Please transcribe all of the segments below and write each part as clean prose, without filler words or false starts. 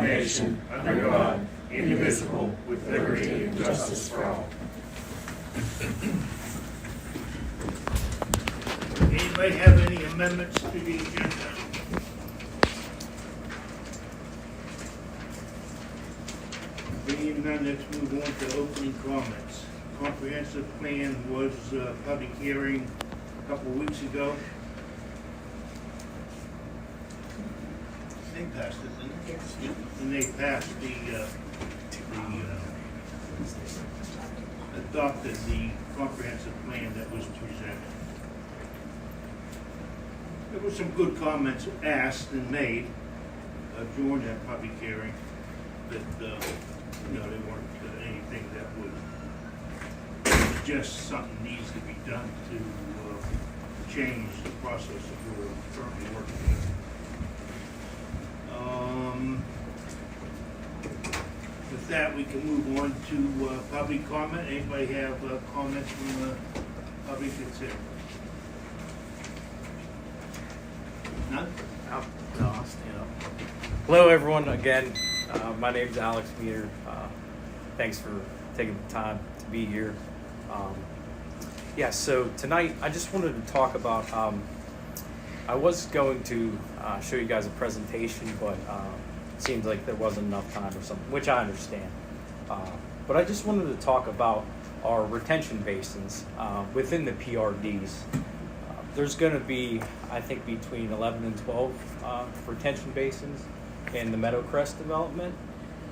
nation, under God, indivisible, with liberty and justice for all. Anybody have any amendments to the agenda? Being none, let's move on to opening comments. Comprehensive plan was public hearing a couple of weeks ago. They passed it, didn't they? Yes. And they passed adopted the comprehensive plan that was presented. There were some good comments asked and made during that public hearing that, they weren't anything that would suggest something needs to be done to change the process that we're currently working with. With that, we can move on to public comment. Anybody have comments from the public that's here? None? No, I'll stand up. Hello, everyone. Again, my name is Alex Meter. Thanks for taking the time to be here. So tonight I just wanted to talk about, I was going to show you guys a presentation, but it seems like there wasn't enough time or something, which I understand. But I just wanted to talk about our retention basins within the PRDs. There's going to be, I think, between 11 and 12 retention basins in the Meadowcrest development.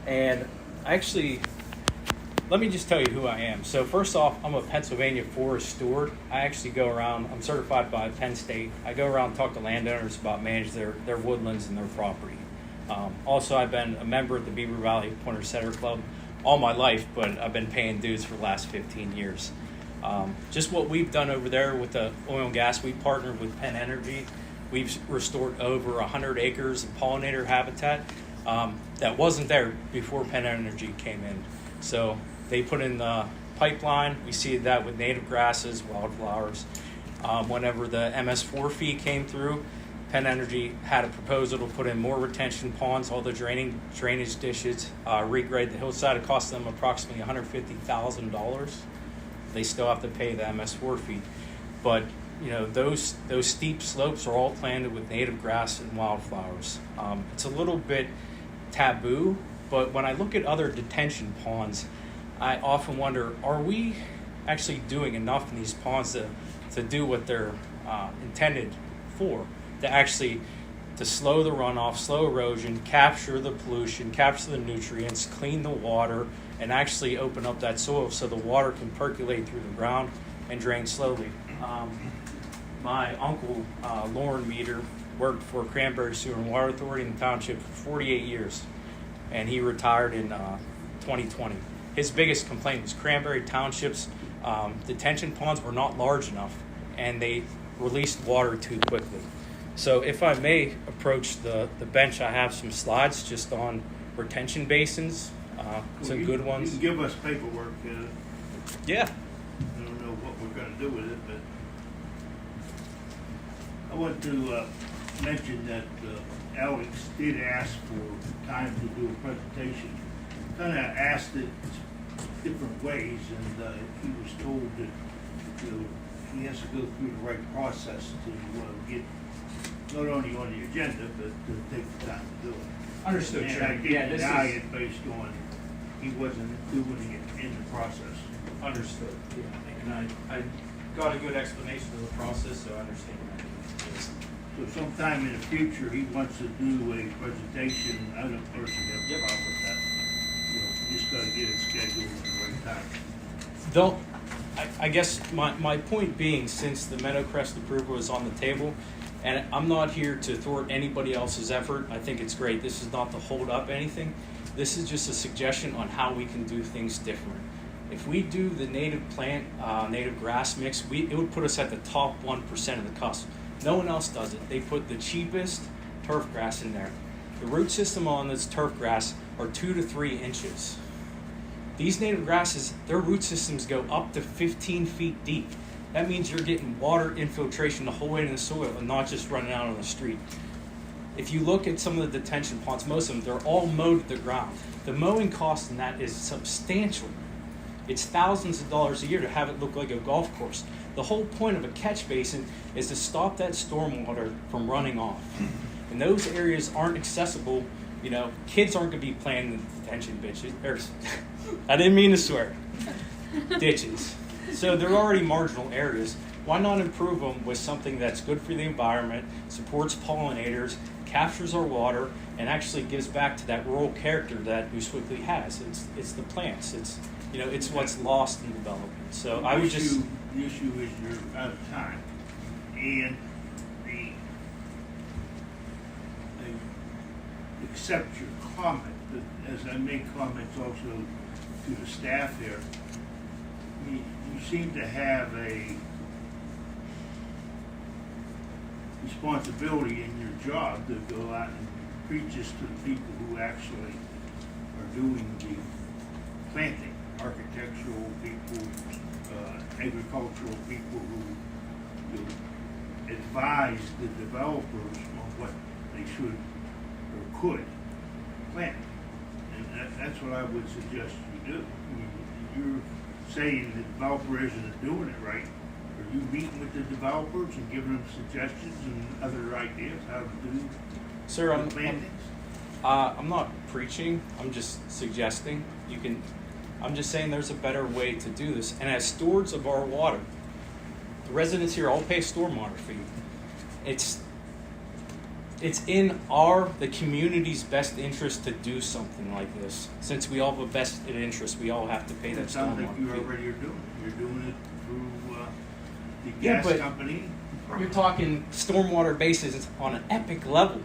And actually, let me just tell you who I am. So first off, I'm a Pennsylvania forest steward. I actually go around, I'm certified by Penn State. I go around and talk to landowners about managing their woodlands and their property. Also, I've been a member of the Beaver Valley Pointer Setter Club all my life, but I've been paying dues for the last 15 years. Just what we've done over there with the oil and gas, we partnered with Penn Energy. We've restored over 100 acres of pollinator habitat that wasn't there before Penn Energy came in. So they put in the pipeline. We see that with native grasses, wildflowers. Whenever the MS4 fee came through, Penn Energy had a proposal to put in more retention ponds, all the drainage dishes, regrade the hillside. It cost them approximately $150,000. They still have to pay the MS4 fee. But those steep slopes are all planted with native grass and wildflowers. It's a little bit taboo, but when I look at other detention ponds, I often wonder, are we actually doing enough in these ponds to do what they're intended for? To slow the runoff, slow erosion, capture the pollution, capture the nutrients, clean the water, and actually open up that soil so the water can percolate through the ground and drain slowly. My uncle, Lauren Meter, worked for Cranberry Sewer and Water Authority in the Township for 48 years, and he retired in 2020. His biggest complaint was Cranberry Township's detention ponds were not large enough, and they released water too quickly. So if I may approach the bench, I have some slides just on retention basins, some good ones. You can give us paperwork. Yeah. I don't know what we're going to do with it, but I want to mention that Alex did ask for time to do a presentation. Kind of asked it different ways, and he was told that he has to go through the right process to get not only on the agenda, but to take the time to do it. Understood, and I did deny it based on he wasn't doing it in the process. Understood. Yeah, and I got a good explanation of the process, so I understand that. So sometime in the future, he wants to do a presentation. I don't personally have a problem with that. You just got to get it scheduled at the right time. I guess my point being, since the Meadowcrest approval is on the table, and I'm not here to thwart anybody else's effort. I think it's great. This is not to hold up anything. This is just a suggestion on how we can do things different. If we do the native plant, native grass mix, it would put us at the top 1% of the cusp. No one else does it. They put the cheapest turf grass in there. The root system on this turf grass are 2 to 3 inches. These native grasses, their root systems go up to 15 feet deep. That means you're getting water infiltration the whole way in the soil and not just running out on the street. if you look at some of the detention ponds, most of them, they're all mowed to the ground. The mowing cost in that is substantial. It's thousands of dollars a year to have it look like a golf course. The whole point of a catch basin is to stop that stormwater from running off. And those areas aren't accessible. You know, kids aren't going to be playing in the detention ditches. I didn't mean to swear. Ditches. So they're already marginal areas. Why not improve them with something that's good for the environment, supports pollinators, captures our water, and actually gives back to that rural character that Sewickley has. It's the plants. It's what's lost in development. So I would just. The issue is you're out of time, and I accept your comment, but as I make comments also to the staff here, you seem to have a responsibility in your job to go out and preach this to the people who actually are doing the planting, architectural people, agricultural people who advise the developers on what they should or could plant. And that's what I would suggest you do. I mean, you're saying the developer isn't doing it right. Are you meeting with the developers and giving them suggestions and other ideas how to do Sir, plantings? I'm not preaching. I'm just suggesting. I'm just saying there's a better way to do this. And as stewards of our water, the residents here all pay stormwater fee. It's in the community's best interest to do something like this. Since we all have a vested interest, we all have to pay that It sounds like you stormwater fee. already are doing it. You're doing it through the Yeah, gas but company. You're talking stormwater bases on an epic level.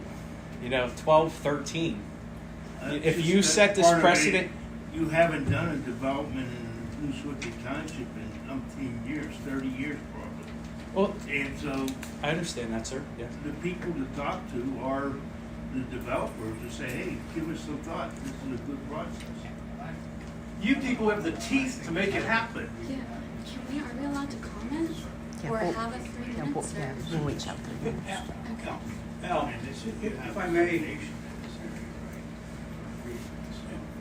12, 13. If It's you just set that this part of it, precedent. you haven't done a development in Sewickley Township in umpteen years, 30 years probably. Well, And so I understand that, sir. Yeah. the people to talk to are the developers to say, hey, give us some thought. This is a good process. You people have the teeth to make it happen. Yeah, are we allowed to comment? Yeah, Or we'll- have it 3 Yeah, minutes? we'll reach out to them. Okay. Al, if I may,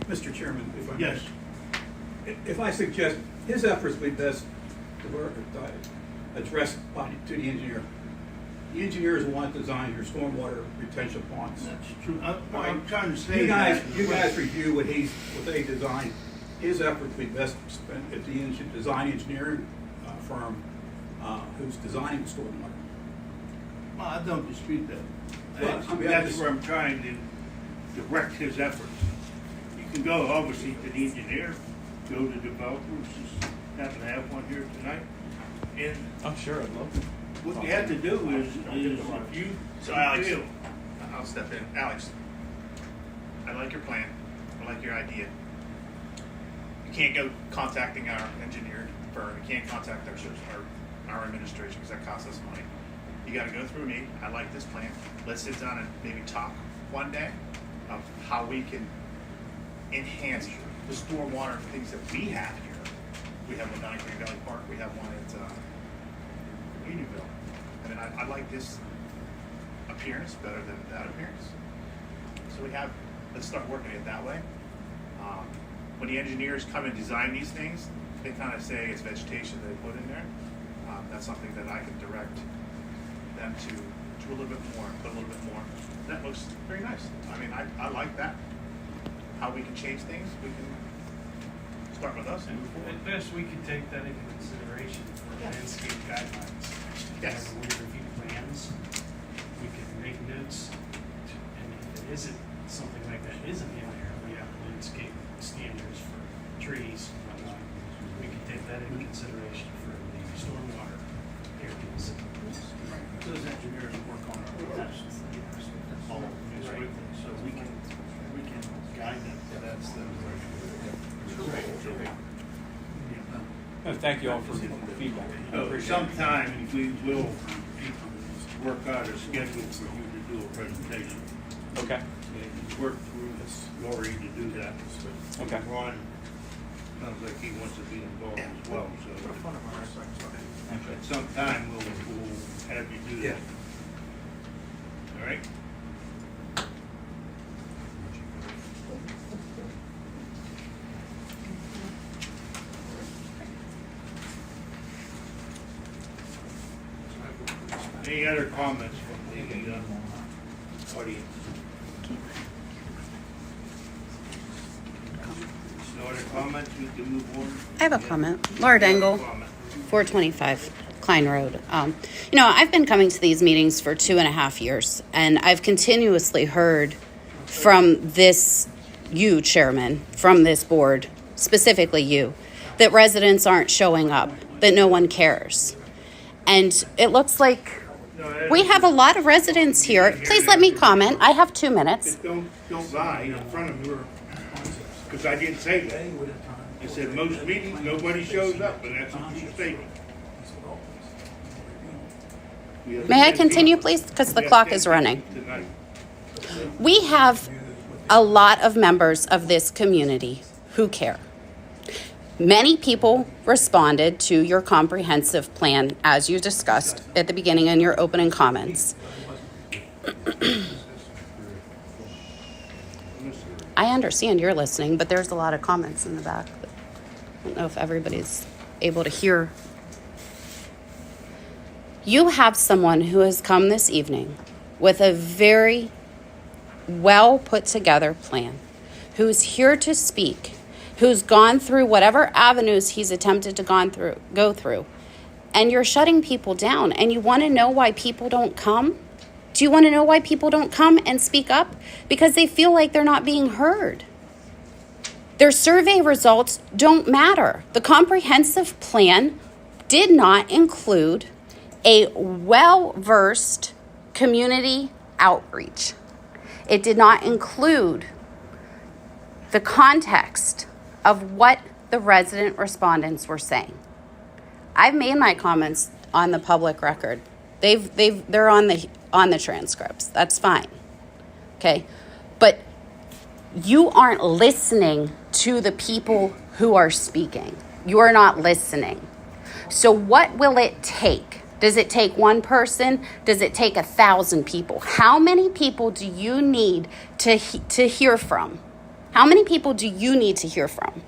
Mr. Chairman, if I may. Yes. If I suggest his efforts would be best addressed to the engineer. The engineer is the one that designed your stormwater retention ponds. That's true. I'm trying to say You guys that. review what they designed. His efforts would be best spent at the design engineering firm who's designing the stormwater. Well, I don't dispute that. Well, I mean, That's where I'm trying to direct his efforts. You can go, obviously, to the engineer, go to developers, just happen to have one here tonight. And I'm sure I'd love to. what you have to do is if you So Alex, feel, I'll step in. Alex, I like your plan. I like your idea. You can't go contacting our engineer firm. You can't contact our administration because that costs us money. You got to go through me. I like this plan. Let's sit down and maybe talk one day of how we can enhance the stormwater things that we have here. We have one down at Green Valley Park. We have one at Unionville. I mean, I like this appearance better than that appearance. So let's start working it that way. When the engineers come and design these things, they kind of say it's vegetation they put in there. That's something that I can direct them to a little bit more, put a little bit more. That looks very nice. I mean, I like that. How we can change things, we can start with us and move forward. At best, we could take that into consideration for landscape guidelines. Yes. Whenever we review plans, we could make notes, and if it isn't, something like that isn't in there, we have landscape standards for trees and whatnot. We could take that into consideration for the stormwater areas. those engineers work on our roads, all New Sewickley, so we can guide them. That's the. No, thank you all for the feedback. I So appreciate it. sometime we will work out a schedule for you to do a presentation. Okay. And work through Lori to do that. Okay. Ron sounds like he wants to be involved as well, so at some time we'll have you do that. All right? Any other comments from the audience? No other comments, we can move on. I have a comment. Laura Dangle, 425 Klein Road. I've been coming to these meetings for 2.5 years, and I've continuously heard from you, Chairman, from this board, specifically you, that residents aren't showing up, that no one cares. And it looks like we have a lot of residents here. Please let me comment. I have 2 minutes. Don't lie in front of her, because I didn't say that. I said most meetings, nobody shows up, and that's what you stated. May I continue, please? Because the clock is running. We have a lot of members of this community who care. Many people responded to your comprehensive plan, as you discussed at the beginning in your opening comments. I understand you're listening, but there's a lot of comments in the back. I don't know if everybody's able to hear. You have someone who has come this evening with a very well put together plan, who's here to speak, who's gone through whatever avenues he's attempted to go through, and you're shutting people down. And you want to know why people don't come? Do you want to know why people don't come and speak up? Because they feel like they're not being heard. Their survey results don't matter. The comprehensive plan did not include a well-versed community outreach. It did not include the context of what the resident respondents were saying. I've made my comments on the public record. They're on the transcripts. That's fine. Okay? But you aren't listening to the people who are speaking. You are not listening. So what will it take? Does it take one person? Does it take 1,000 people? How many people do you need to hear from? How many people do you need to hear from?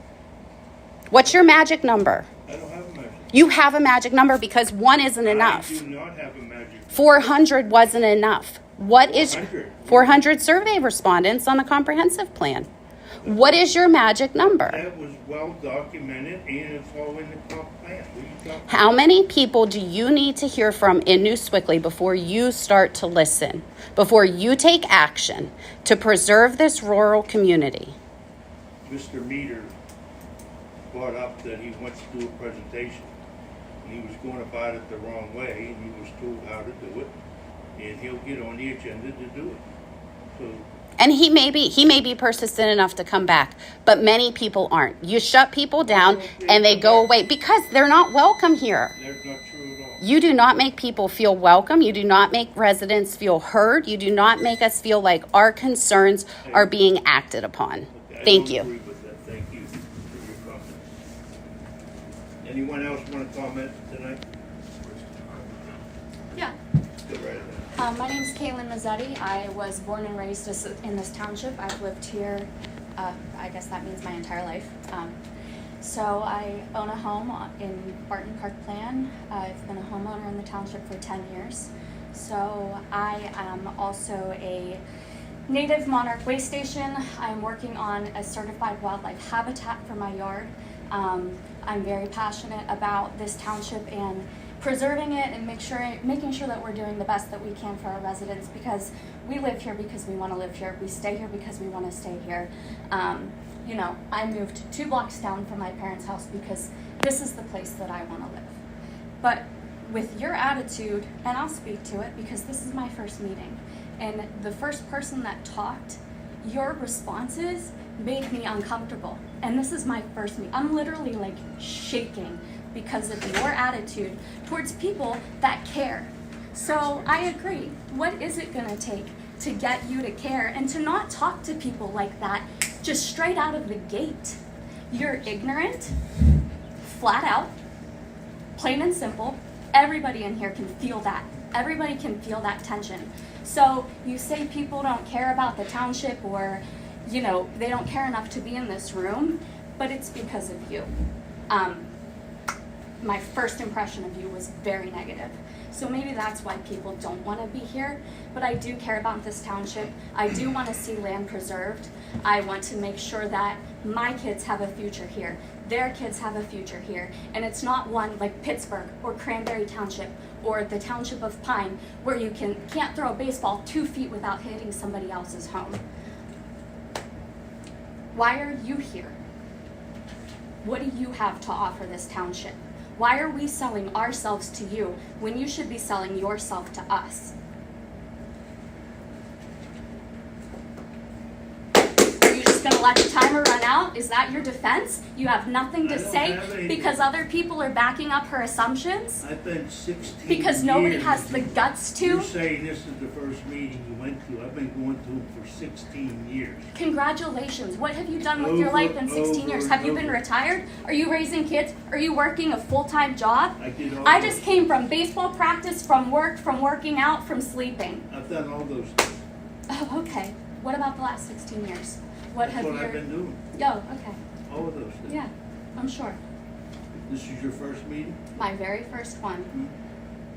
What's your magic number? I don't have a magic. You have a magic number because one isn't enough. I do not have a magic. 400 wasn't enough. What is 400? 400 survey respondents on the comprehensive plan? What is your magic number? That was well documented, and it's all in the comp plan. What are you talking about? How many people do you need to hear from in New Sewickley before you start to listen, before you take action to preserve this rural community? Mr. Meter brought up that he wants to do a presentation, and he was going about it the wrong way, and he was told how to do it, and he'll get on the agenda to do it. So And he may be persistent enough to come back, but many people aren't. You shut people down and they go away because they're not welcome here. that's not true at all. You do not make people feel welcome. You do not make residents feel heard. You do not make us feel like our concerns are being acted upon. I Thank don't you. agree with that. Thank you for your comments. Anyone else want to comment tonight? Yeah. Go right ahead. My name is Kaylin Mazzetti. I was born and raised in this township. I've lived here, I guess that means my entire life. So I own a home in Barton Park Plan. I've been a homeowner in the township for 10 years. So I am also a native monarch way station. I'm working on a certified wildlife habitat for my yard. I'm very passionate about this township and preserving it and making sure that we're doing the best that we can for our residents, because we live here because we want to live here. We stay here because we want to stay here. I moved 2 blocks down from my parents' house because this is the place that I want to live. But with your attitude, and I'll speak to it because this is my first meeting, and the first person that talked, your responses made me uncomfortable. And this is my first meeting. I'm literally like shaking because of your attitude towards people that care. So I agree. What is it gonna take to get you to care and to not talk to people like that just straight out of the gate? You're ignorant, flat out, plain and simple. Everybody in here can feel that. Everybody can feel that tension. So you say people don't care about the township, or they don't care enough to be in this room, but it's because of you. my first impression of you was very negative. So maybe that's why people don't want to be here. But I do care about this township. I do want to see land preserved. I want to make sure that my kids have a future here. Their kids have a future here. And it's not one like Pittsburgh or Cranberry Township or the Township of Pine where you can't throw a baseball 2 feet without hitting somebody else's home. Why are you here? What do you have to offer this township? Why are we selling ourselves to you when you should be selling yourself to us? Are you just going to let the timer run out? Is that your defense? You have nothing to I don't say have any- because other people are backing up her assumptions? I've been 16 Because nobody years. has the guts to? You're saying this is the first meeting you went to. I've been going to them for 16 years. Congratulations. What have you done with your life in 16 years? Over Have you been and over. retired? Are you raising kids? Are you working a full-time job? I did all I those. just came from baseball practice, from work, from working out, from sleeping. I've done all those things. Oh, okay. What about the last 16 years? What That's have what your... I've been doing. Oh, okay. All of those things. Yeah, I'm sure. This is your first meeting? My very first one.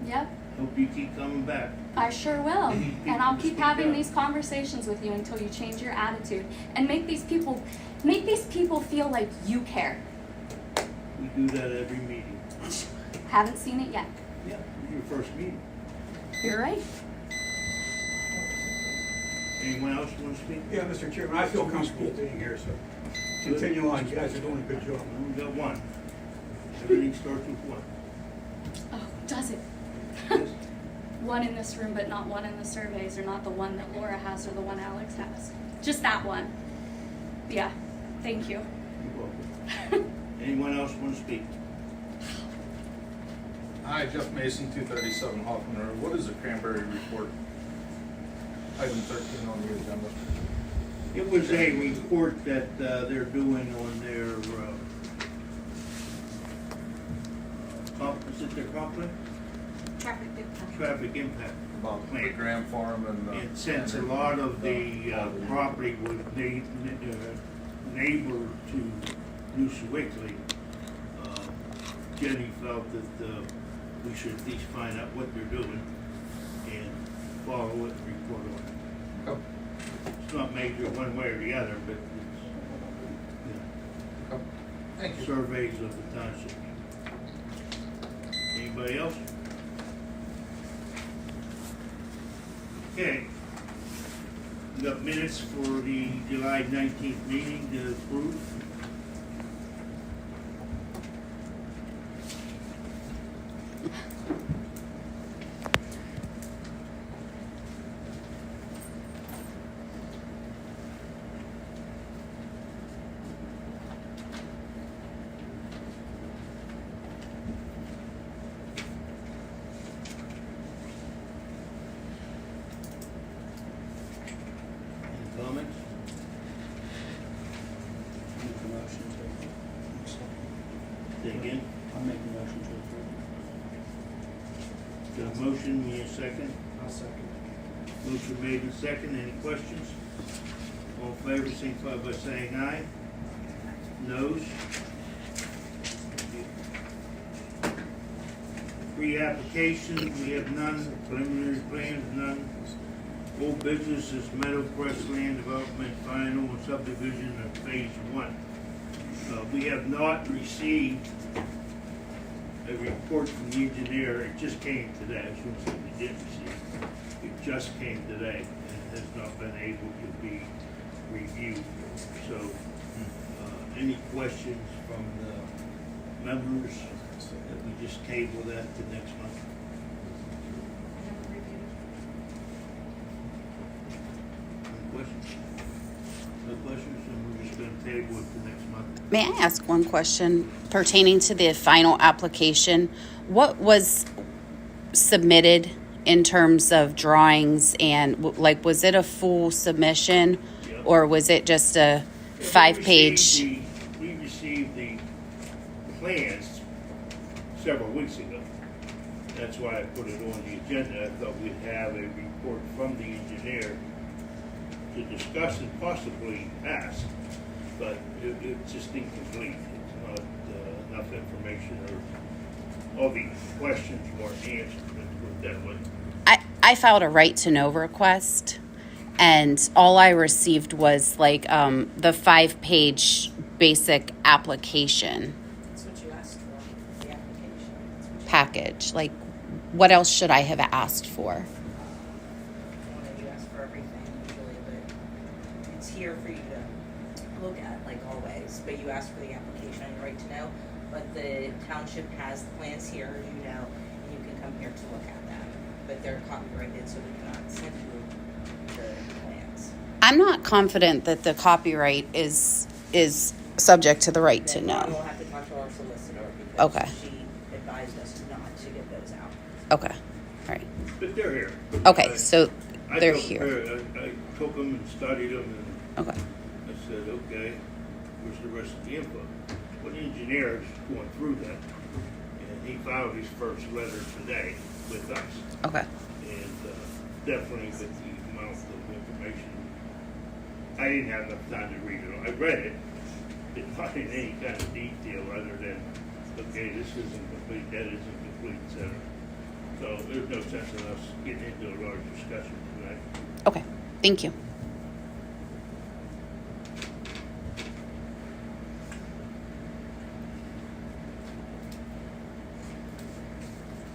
Yep, Hope you keep coming back. I sure will. And I'll keep Speak having up. these conversations with you until you change your attitude and make these people feel like you care. We do that every meeting. Haven't seen it yet. Yeah, your first meeting. You're right. Anyone else want to speak? Yeah, Mr. Chairman, I feel comfortable being here, so continue on. You guys are doing a good job. We got one. Everything starts with one. Oh, does it? Yes? One in this room, but not one in the surveys, or not the one that Laura has or the one Alex has. Just that one. Yeah, thank you. You're welcome. Anyone else want to speak? Hi, Jeff Mason, 237 Hoffman Road. What is the Cranberry Report? Item 13 on the agenda. It was a report that they're doing on their, is it their comp plan? Traffic impact. About the Plan. Graham Farm and... And since a lot of the property was neighbor to New Sewickley, Jenny felt that we should at least find out what they're doing and follow it and report on it. Oh, It's not major one way or the other, but it's, oh. Thank you. surveys of the township. Anybody else? Okay. We got minutes for the July 19th meeting to approve. Any comments? Make a motion to approve. Say again. I'll make a motion to approve. Got a motion, we need a second. I'll second. Motion made and second. Any questions? All in favor, signify by saying aye. Noes? Pre-application, we have none. Preliminary plans, none. Old business is Meadow Crest Land Development Final and Subdivision of Phase 1. We have not received a report from the engineer. It just came today. I shouldn't say we did receive. It just came today and has not been able to be reviewed. So, any questions from the members that we just table that to next month? Any questions? No questions, and we're just gonna table it to next month. May I ask one question pertaining to the final application? What was submitted in terms of drawings and was it a full submission Yep. or was it just a 5-page? We received the plans several weeks ago. That's why I put it on the agenda. I thought we'd have a report from the engineer to discuss and possibly ask, but it's just incomplete. It's not enough information or all the questions weren't answered, let's put it that way. I filed a right to know request, and all I received was like the 5-page basic application That's what you asked for, the application. That's what you package. Like, what else should I have asked for? I don't know, you ask for everything usually, but it's here for you to look at, like always. But you ask for the application and right to know. But the township has the plans here, as you know, and you can come here to look at them. But they're copyrighted, so we cannot send you the plans. I'm not confident that the copyright is subject to the right to Then we'll know. have to talk to our solicitor because Okay. she advised us not to get those out. Okay, all right. But they're here. Okay, so I they're took- here. I took them and studied them, and Okay, I said, okay, where's the rest of the info? Well, the engineer's going through that, and he filed his first letter today with us. okay, And definitely with the amount of information, I didn't have enough time to read it. I read it, but not in any kind of detail other than, okay, this isn't complete, that isn't complete, et cetera. So there's no sense in us getting into a large discussion tonight. okay. Thank you.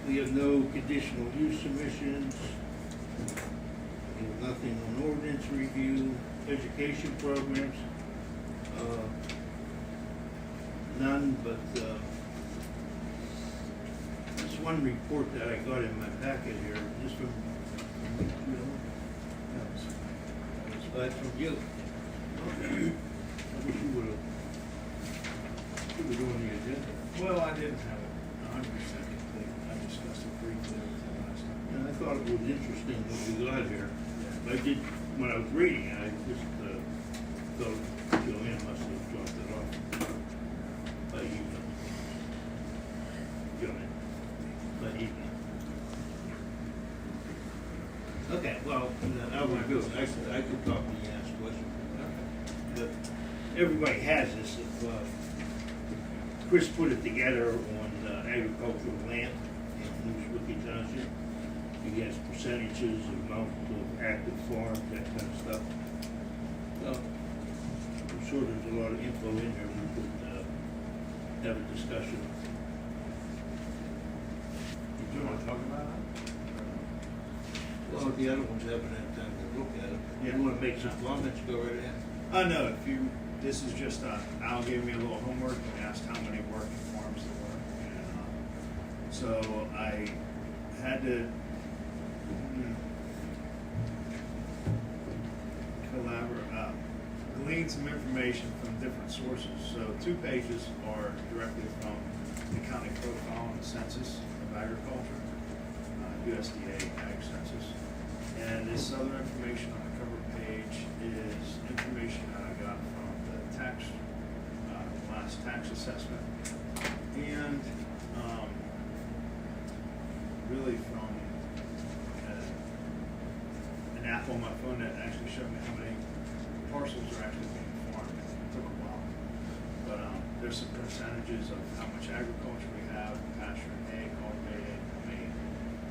We have no conditional use submissions. We have nothing on ordinance review, education programs. None, but this one report that I got in my packet here, this from you. That's from you. I wish you would have put it on the agenda. Well, I didn't have it 100% complete. I discussed it briefly with you last time. And I thought it was interesting what we got here. I did, when I was reading it, I just thought Joanne must have dropped it off by evening. Joanne, by evening. Okay, well, I will do it. I could talk to you and ask questions. But everybody has this. If, Chris put it together on agricultural land in Sewickley Township. He has percentages, amount of active farms, that kind of stuff. So, I'm sure there's a lot of info in there we could have a discussion. Do you want to talk about it? Well, if the other ones haven't had time to look at it. Yeah. You want to make some comments, go right ahead. No, if you, this is just, Al gave me a little homework and asked how many working farms there were. And, so I had to glean some information from different sources. So 2 pages are directly from the county profile on the census of agriculture, USDA Ag Census. And this other information on the cover page is information that I got from the tax, last tax assessment, and really from an app on my phone that actually showed me how many parcels are actually being farmed. It took a while. But there's some percentages of how much agriculture we have, pasture and hay, cultivated, how many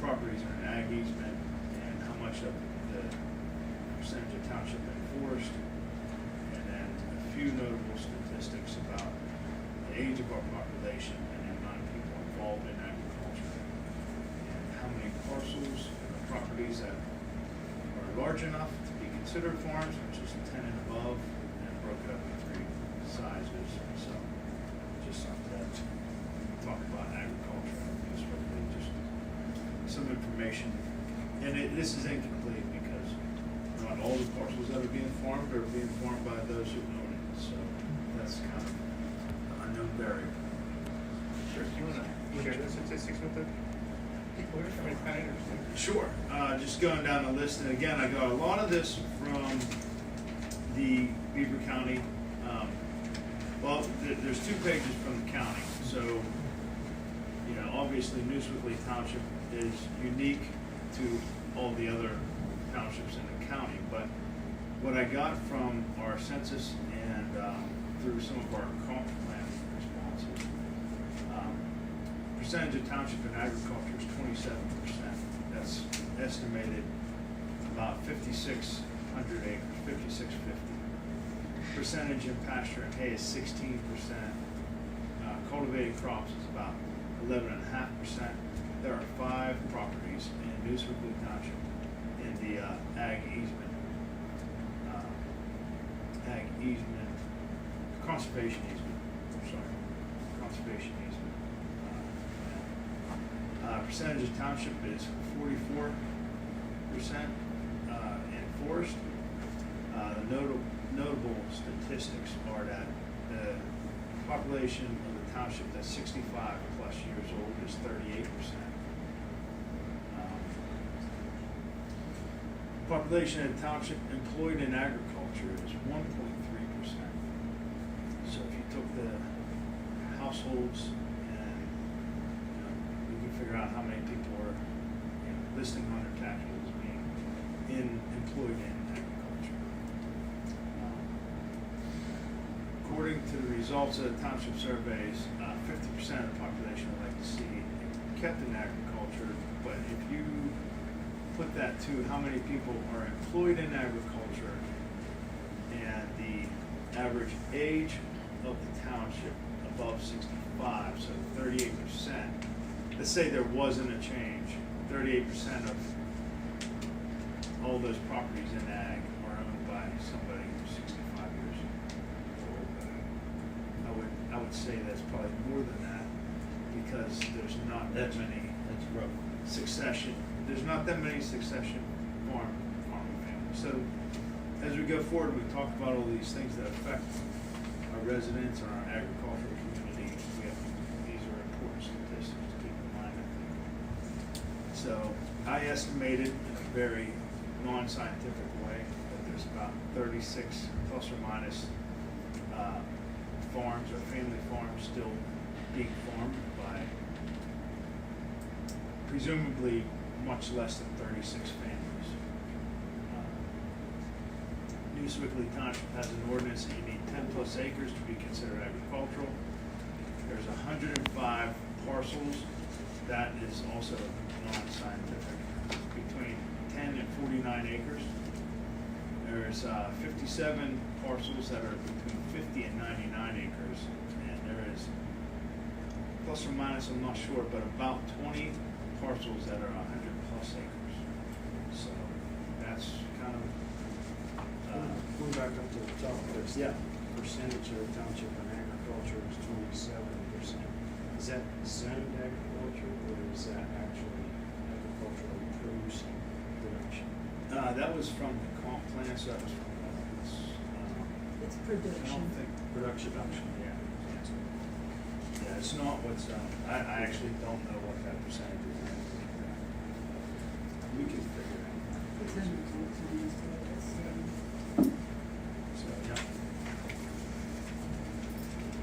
properties are in ag easement, and how much of the percentage of township enforced, and then a few notable statistics about the age of our population and the amount of people involved in agriculture, and how many parcels and properties that are large enough to be considered farms, which is 10 and above, and broke it up into 3 sizes. So just something that talk about agriculture, just really just some information. And this is incomplete because not all the parcels that are being farmed are being farmed by those who own it. So that's kind of an unknown variable. Sure, do you want to share those statistics with the people here? I mean, it's kind of interesting. Sure. Just going down the list, and again, I got a lot of this from the Beaver County. There's 2 pages from the county. So, you know, obviously, Sewickley Township is unique to all the other townships in the county. But what I got from our census and through some of our comp plan responses, percentage of township in agriculture is 27%. That's estimated about 5,600 acres, 5,650. Percentage in pasture and hay is 16%. Cultivated crops is about 11.5%. There are 5 properties in Sewickley Township in the conservation easement. Percentage of township is 44% in forest. The notable statistics are that the population of the township that's 65 plus years old is 38%. Population of the township employed in agriculture is 1.3%. So if you took the households and you can figure out how many people are listing on their tax rolls as being employed in agriculture. According to the results of the township surveys, 50% of the population would like to see it kept in agriculture, but if you put that to how many people are employed in agriculture and the average age of the township above 65, so 38%. Let's say there wasn't a change, 38% of all those properties in ag are owned by somebody who's 65 years old. I would say that's probably more than that because there's not that many. That's rough. Succession. There's not that many succession farming families. So as we go forward, we talk about all these things that affect our residents and our agricultural community. These are important statistics to keep in mind, I think. So I estimated in a very non-scientific way that there's about 36 plus or minus farms or family farms still being farmed by presumably much less than 36 families. Sewickley Township has an ordinance that you need 10 plus acres to be considered agricultural. There's 105 parcels. That is also non-scientific. Between 10 and 49 acres. There's 57 parcels that are between 50 and 99 acres. And there is, plus or minus, I'm not sure, but about 20 parcels that are 100 plus acres. So that's kind of Going back up to the top, there's yeah. percentage of the township in agriculture is 27%. Is that zoned agriculture or is that actually agricultural producing production? That was from the comp plan, so that was from It's I production. don't think production, yeah. Yeah, it's not what's I actually don't know what that percentage is. We can figure it out. It's in the comp plan, so it's, So yeah.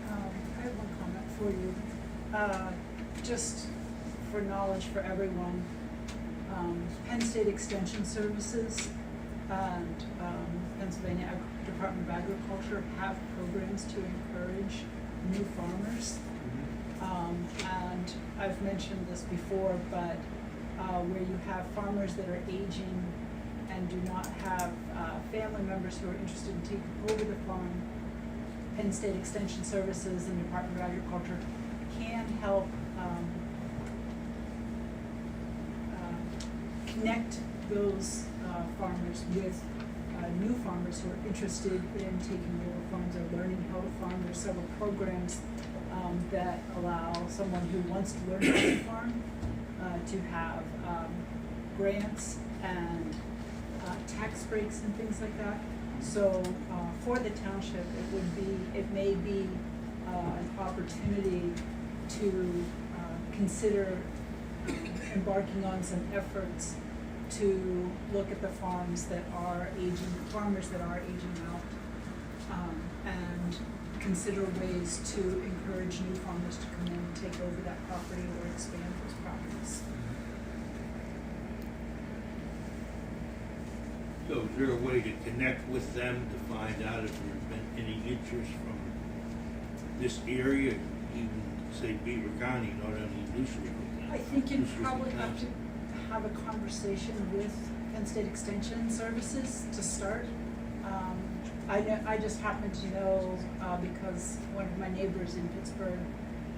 I have one comment for you. Just for knowledge for everyone, Penn State Extension Services and Pennsylvania Department of Agriculture have programs to encourage new farmers. And I've mentioned this before, but where you have farmers that are aging and do not have family members who are interested in taking over the farm, Penn State Extension Services and Department of Agriculture can help connect those farmers with new farmers who are interested in taking over farms or learning how to farm. There's several programs that allow someone who wants to learn how to farm to have grants and tax breaks and things like that. So for the township, it may be an opportunity to consider embarking on some efforts to look at the farmers that are aging out, and consider ways to encourage new farmers to come in and take over that property or expand those properties. So is there a way to connect with them to find out if there's been any interest from this area? even say Beaver County, not only New Sewickley. I think you'd New Sewickley probably have Township. to have a conversation with Penn State Extension Services to start. I just happen to know, because one of my neighbors in Pittsburgh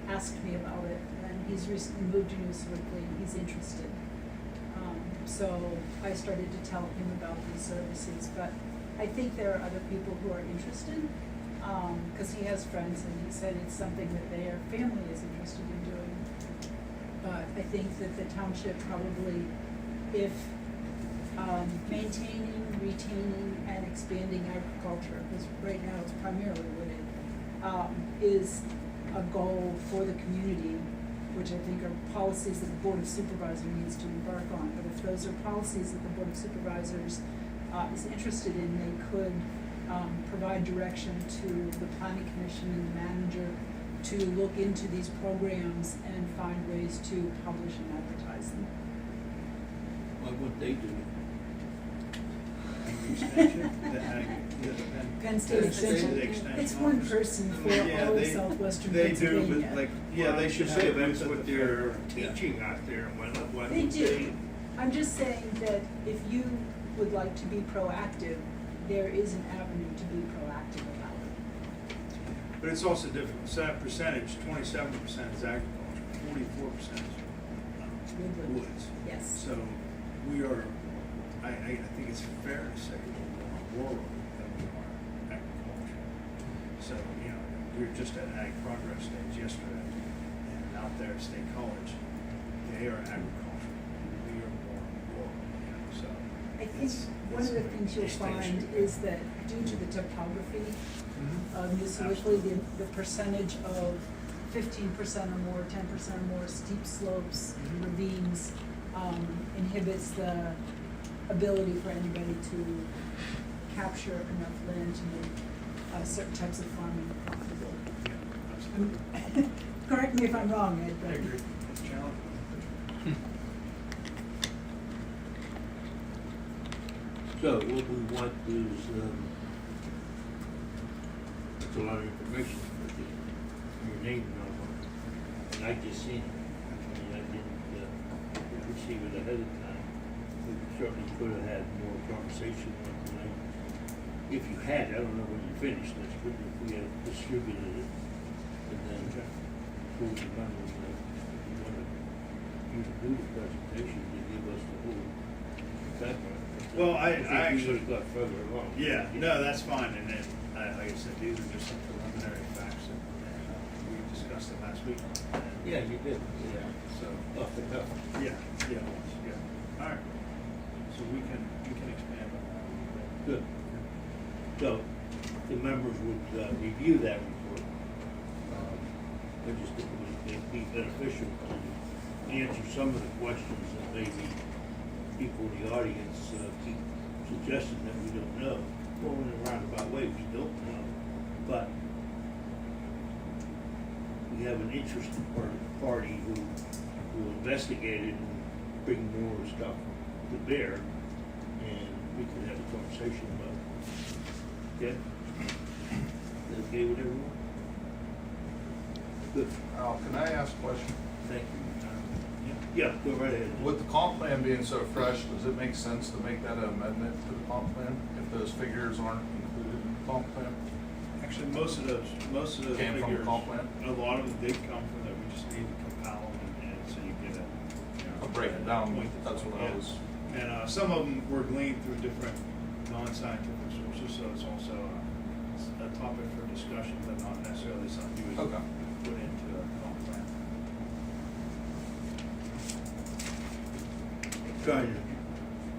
asked me about it, and he's recently moved to New Sewickley, and he's interested. So I started to tell him about these services, but I think there are other people who are interested, because he has friends, and he said it's something that their family is interested in doing. But I think that the township probably, if maintaining, retaining, and expanding agriculture, because right now it's primarily wooded, is a goal for the community, which I think are policies that the Board of Supervisors needs to embark on. But if those are policies that the Board of Supervisors is interested in, they could provide direction to the Planning Commission and the manager to look into these programs and find ways to publish and advertise them. Why wouldn't they do it? Penn State Extension, it's one person for all of southwestern Pennsylvania. They do, but like, yeah, they should say that's what they're teaching out there, and why They would do. I'm just saying that if you would like to be proactive, there is an avenue to be proactive about it. But it's also different percentage, 27% is agriculture, 44% is Woodland. woods. Yes. So we are, I think it's fair to say we're more rural than we are agriculture. So, you know, we were just at Ag Progress Stage yesterday, and out there at State College, they are agriculture. We are more rural, you know, so. I think one of the things you'll find is that due to the topography of New Sewickley, the percentage of 15% or more, 10% or more steep slopes, ravines, inhibits the ability for anybody to capture enough land to make certain types of farming profitable. Correct me if I'm wrong, Ed, but. I agree. It's challenging. So what we want is, it's a lot of information, but your name and all that. And I just seen it. I mean, I didn't receive it ahead of time. We certainly could have had more conversation on tonight. If you had, I don't know when you finished this, but if we had distributed it, and then told the members that you wanted you to do the presentation to give us the whole background. Well, I think actually- we would have got further along. Yeah, no, that's fine, and then, like I said, these are just some preliminary facts, and we discussed it last week. Yeah, you did. Yeah, so, Off the cuff. yeah, all right, so we can expand on that a little bit. Good. So, the members would review that report. I just think it would be beneficial to answer some of the questions that maybe people in the audience keep suggesting that we don't know. Well, in a roundabout way, we don't know, but we have an interested party who investigate it and bring more stuff to bear, and we can have a conversation about it. Okay? Is that okay with everyone? Good, Al, can I ask a question? thank you. Yeah, go right ahead. With the comp plan being so fresh, does it make sense to make that an amendment to the comp plan if those figures aren't included in the comp plan? Actually, most of those Came from the figures, comp plan? a lot of them did come from that, we just need to compile them, and so you get a, you know. I'll break it down, point. that's what I was. And some of them were gleaned through different non-scientific sources, so it's also a topic for discussion, but not necessarily something you would Okay. put into a comp plan.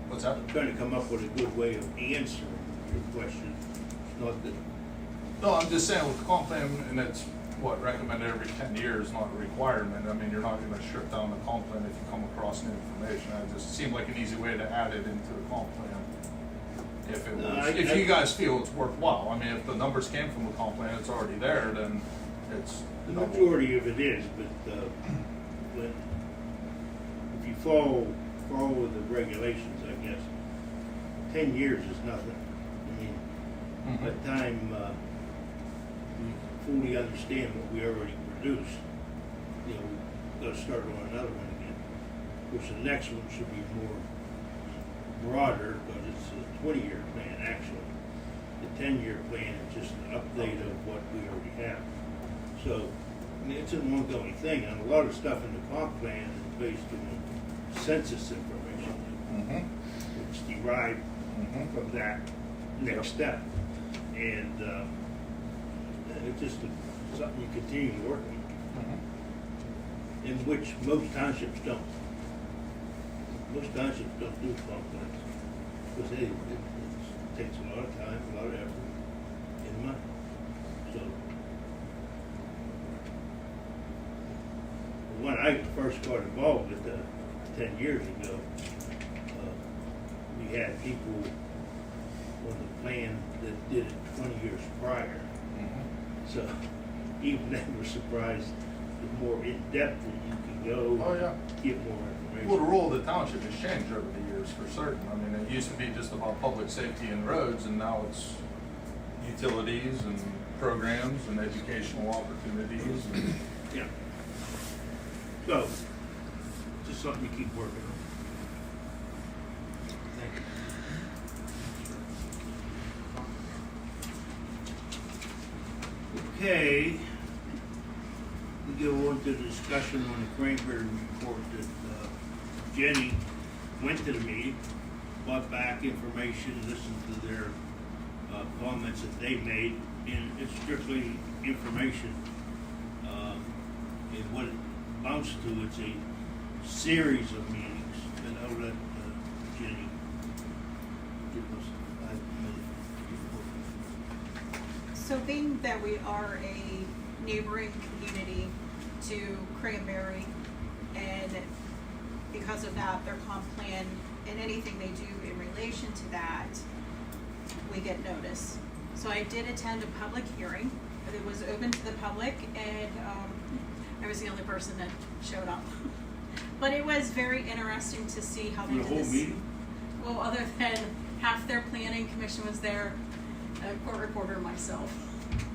What's that? Trying to come up with a good way of answering your question, not that, No, I'm just saying with the comp plan, and it's what, recommended every 10 years, not a requirement. I mean, you're not gonna strip down the comp plan if you come across new information. It just seemed like an easy way to add it into the comp plan. If it No, was, if you guys feel it's worthwhile. I mean, if the numbers came from the comp plan, it's already there, then it's. the majority of it is, but if you follow the regulations, I guess, 10 years is nothing. I mean, by the time we fully understand what we already produced, you know, we've got to start on another one again. Which the next one should be more broader, but it's a 20-year plan actually. The 10-year plan is just an update of what we already have. So, I mean, it's an ongoing thing, and a lot of stuff in the comp plan is based on census information, which derived from that next step. And it's just something you continue to work on, in which most townships don't. Most townships don't do comp plans, because it takes a lot of time, a lot of effort, and money. So, when I first got involved with 10 years ago, we had people on the plan that did it 20 years prior. So even they were surprised the more in depth that you can go, get more information. Well, the role of the township has changed over the years for certain. I mean, it used to be just about public safety and roads, and now it's utilities and programs and educational opportunities. And Yeah. So, just something to keep working on. Thank you. Okay, we go on to discussion on the Cranberry report that Jenny went to the meeting, brought back information, listened to their comments that they made, and it's strictly information. And what it amounts to, it's a series of meetings, and I'll let Jenny give us 5 minutes. So being that we are a neighboring community to Cranberry, and because of that, their comp plan and anything they do in relation to that, we get notice. So I did attend a public hearing. It was open to the public, and I was the only person that showed up. But it was very interesting to see how they did this. The whole meeting? Well, other than half their planning commission was there, a court reporter, myself.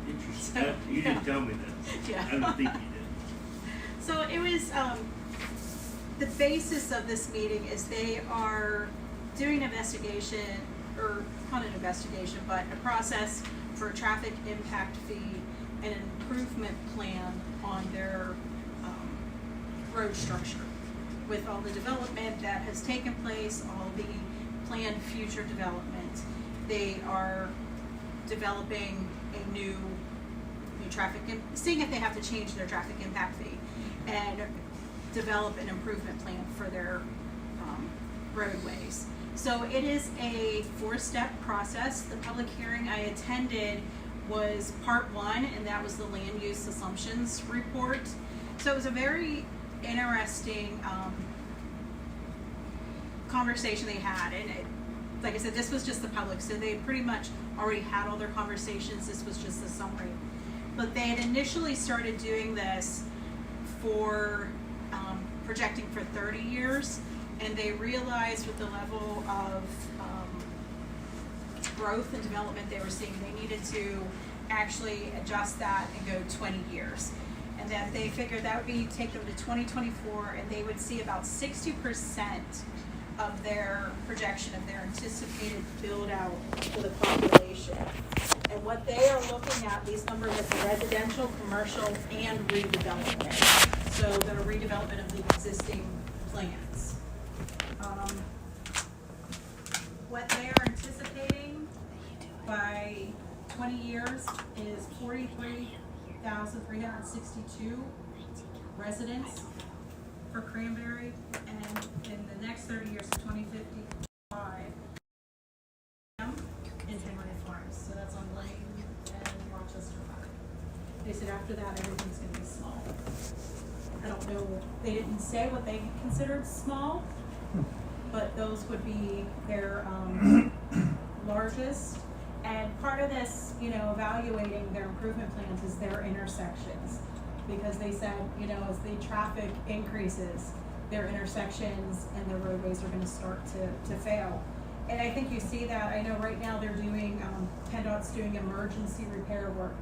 Interesting. So, You didn't tell me that. Yeah. I don't think you did. So it was, the basis of this meeting is they are doing an investigation, or not an investigation, but a process for a traffic impact fee and an improvement plan on their road structure, with all the development that has taken place, all the planned future development. They are developing a new traffic, seeing if they have to change their traffic impact fee and develop an improvement plan for their roadways. So it is a 4-step process. The public hearing I attended was part 1, and that was the land use assumptions report. So it was a very interesting conversation they had, and like I said, this was just the public, so they pretty much already had all their conversations. This was just a summary. But they had initially started doing this for projecting for 30 years, and they realized with the level of growth and development they were seeing, they needed to actually adjust that and go 20 years. And that they figured that would be take them to 2024, and they would see about 60% of their projection of their anticipated build out for the population. And what they are looking at, these numbers are for residential, commercial, and redevelopment. So the redevelopment of the existing plants. What they are anticipating by 20 years is 43,362 residents for Cranberry, and in the next 30 years to 2055 in Henry Farms. So that's on Lane and Rochester Park. They said after that everything's going to be small. I don't know, they didn't say what they considered small, but those would be their largest. And part of this, evaluating their improvement plans is their intersections. Because they said, as the traffic increases, their intersections and their roadways are gonna start to fail. And I think you see that. I know right now they're doing, PennDOT's doing emergency repair work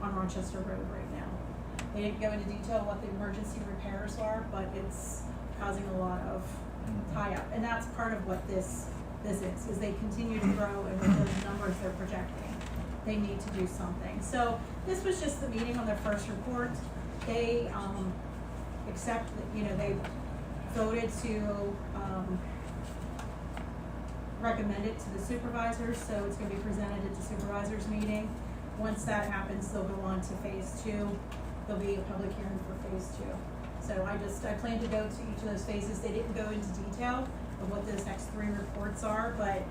on Rochester Road right now. They didn't go into detail what the emergency repairs are, but it's causing a lot of tie-up. And that's part of what this is they continue to grow, and with those numbers they're projecting, they need to do something. So this was just the meeting on their first report. They they voted to recommend it to the supervisors, so it's gonna be presented at the supervisors meeting. Once that happens, they'll go on to phase 2. There'll be a public hearing for phase 2. So I plan to go to each of those phases. They didn't go into detail of what those next 3 reports are, but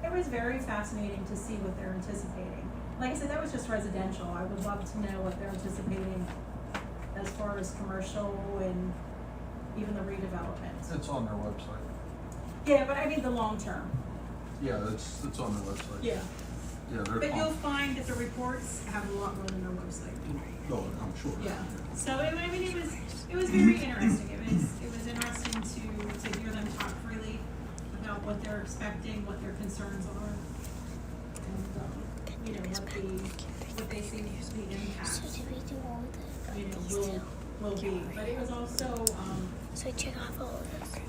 it was very fascinating to see what they're anticipating. Like I said, that was just residential. I would love to know what they're anticipating as far as commercial and even the redevelopment. It's on their website. Yeah, but I mean the long term. Yeah, it's on their website. Yeah. Yeah, they're. But you'll find that the reports have a lot more than their website. Oh, I'm sure. Yeah. So it was very interesting. It was interesting to hear them talk freely about what they're expecting, what their concerns are, and what they see the impact will be. But it was also So I check off all of this.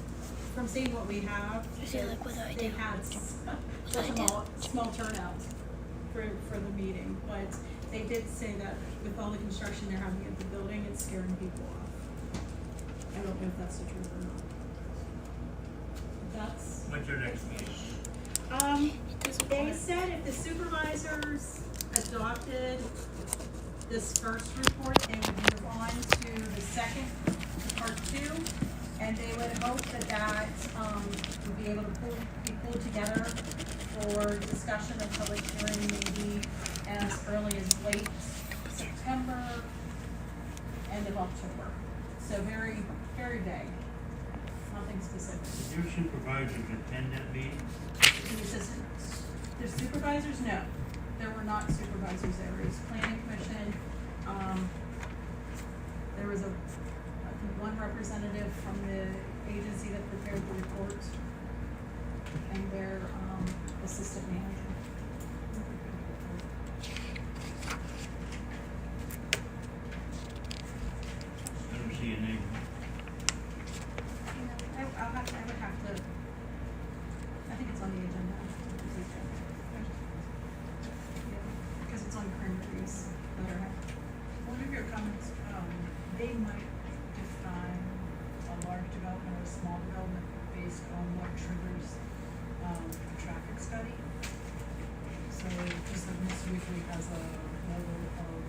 from seeing what we have. They had such a small turnout for the meeting, but they did say that with all the construction they're having at the building, it's scaring people off. I don't know if that's the truth or not. That's. What's your next meeting? They said if the supervisors adopted this first report, they would move on to the second, part 2, and they would hope that would be able to be pulled together for discussion of public hearing maybe as early as late September, end of October. So very, very vague. Nothing specific. Did your supervisors attend that meeting? The assistants. The supervisors, no. There were not supervisors there. It was planning commission. There was I think one representative from the agency that prepared the report and their assistant manager. Never see a name. I would have to, I think it's on the agenda. Yeah, because it's on Cranberry's letterhead. One of your comments, they might define a large development or a small development based on what triggers a traffic study. So just like Ms. Sewickley has a level of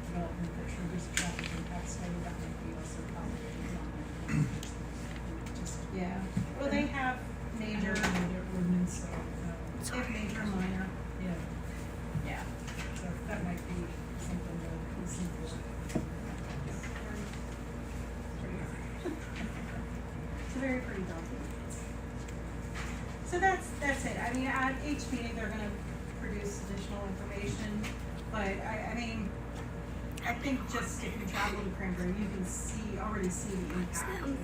development that triggers a traffic impact study, that might be also probably design. Just, Yeah, well, they have major, their ordinance, so, they have major and minor, yeah, yeah. so that might be something to consider. It's a very pretty document. So that's it. I mean, at each meeting, they're gonna produce additional information, but I mean, I think just if you travel to Cranberry, you can already see the impact of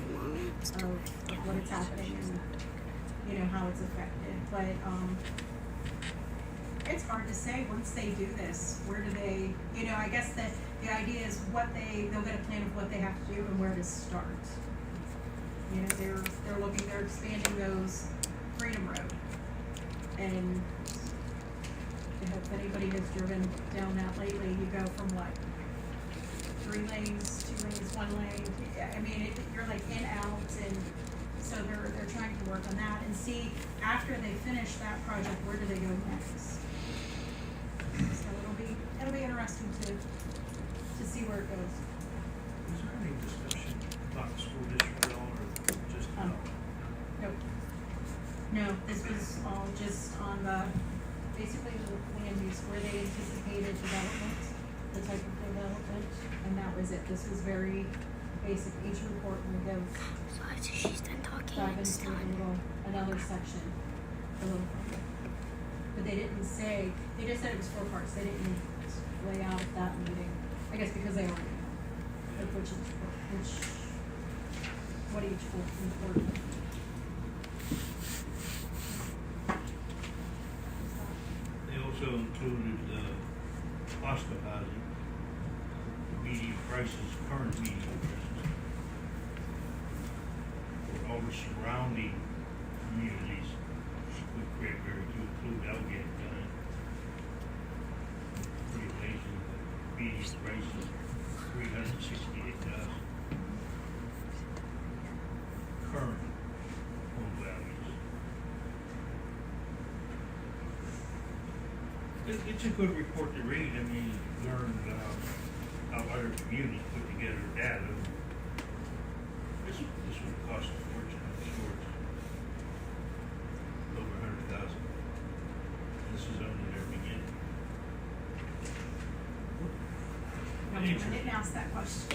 what is happening and, how it's affected. But, it's hard to say once they do this, where do they, I guess that the idea is they'll get a plan of what they have to do and where to start. They're expanding those Freedom Road. And if anybody has driven down that lately, you go from 3 lanes, 2 lanes, 1 lane. I mean, you're like in, out, and so they're trying to work on that and see after they finish that project, where do they go next? So it'll be interesting to see where it goes. Was there any discussion about the school district at all, or just? Nope. No, this was all just on basically the land use where they anticipated development, the type of development, and that was it. This was very basic. Each report would go So after she's done talking, dive it's into done. another section, a little further. But they didn't say, they just said it was 4 parts. They didn't lay out at that meeting. I guess because they already know what each report would be. They also included foster housing, immediate Bryce's current meeting addresses. For all the surrounding communities with Cranberry to include Elgin, pretty amazing that meeting Bryce's 368,000 current home values. It's a good report to read. I mean, you learn how other communities put together data. This would cost a fortune, I'm sure. Over 100,000. This is only their beginning. I didn't ask that question.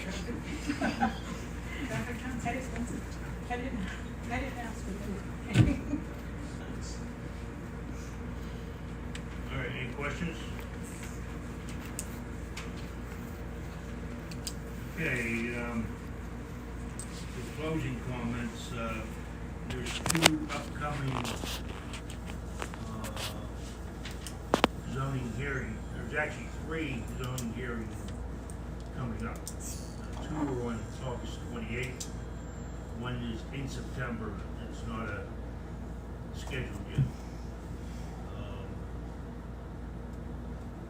Traffic counts, head expensive. I didn't ask for that. All right, any questions? Okay, the closing comments, there's 2 upcoming, zoning hearings. There's actually 3 zoning hearings coming up. 2 are on August 28th. One is in September. It's not scheduled yet.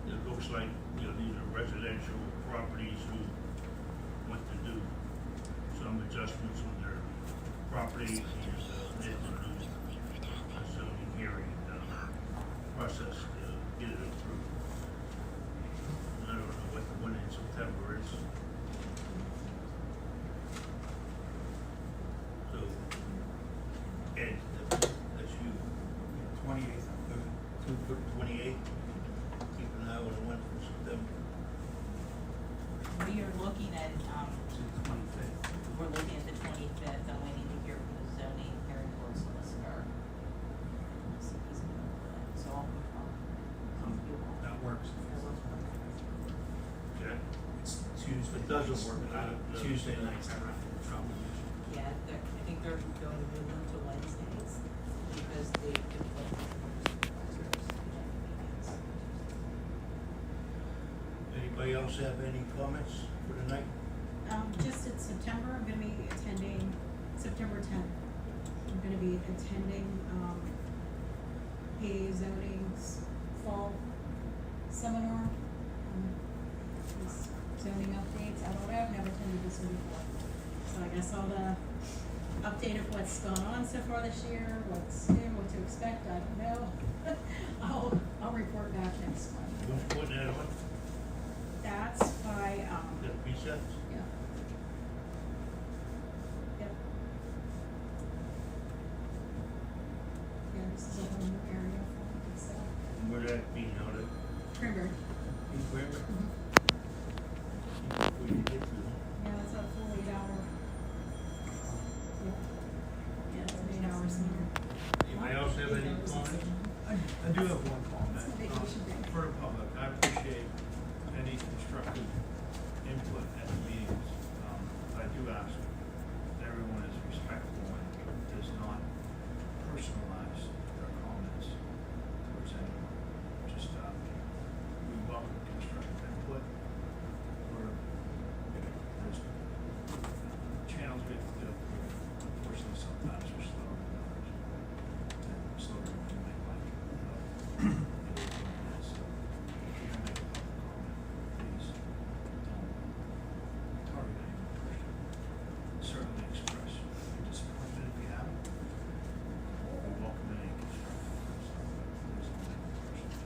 It looks like, these are residential properties who want to do some adjustments on their property and they have to do a zoning hearing process to get it approved. I don't know what the one in September is. So, Ed, that's you. 28th. 28th. Keep an eye on the one from September. We are looking at, 25th. we're looking at the 25th, and we need to hear from the zoning hearing board solicitor. So he's gonna go for that, so I'll confirm. That works. Okay. It's Tuesday. It doesn't work. Tuesday nights, I run into trouble. Yeah, I think they're going to move them to Wednesdays because they conflict with supervisors' meetings. Anybody else have any comments for tonight? Just in September, I'm gonna be attending, September 10th. I'm gonna be attending, a zoning's fall seminar. These zoning updates, I don't know, I've never attended this one before. So I guess all the update of what's gone on so far this year, what's new, what to expect, I don't know. I'll report back next month. Who's putting that on? That's by, The precepts? yeah. Yep. Yeah, this is a whole new area for me, so. Where that being held at? Cranberry. In Cranberry? Mhm. Where you get to? Yeah, it's a full 8-hour. Yeah. Yeah, it's an 8-hour seminar. Anybody else have any comments? I do have one comment. It's a vacation day. For the public, I appreciate any constructive input at the meetings. I do ask that everyone is respectful and does not personalize their comments towards anyone. Just, we welcome constructive input. There's channels we have to go through. Unfortunately, sometimes we're slower than others. And slower than we might like. It is what it is. So if you make a public comment, please don't target anyone personally. Certainly express your disappointment if you have it. We welcome any constructive stuff, but please don't take it personally.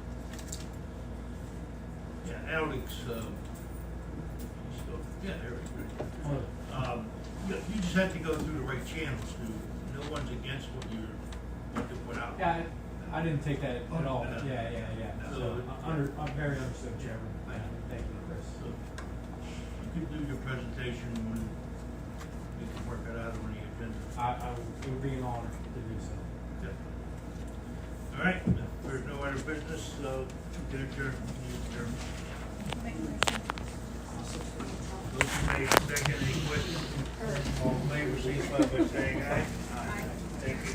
Yeah, Alex, yeah, there we go. You just have to go through the right channels, no one's against what you put out. Yeah, I didn't take that at all. No. Yeah. So, I'm very understood, Chairman. Thank you, Chris. So, you can do your presentation when we can work it out on the agenda. It would be an honor to do so. Okay. All right, if there's no other business, get adjourned. Make a motion. Motion made, second, any questions? All in favor, signify by saying aye. Aye. Thank you.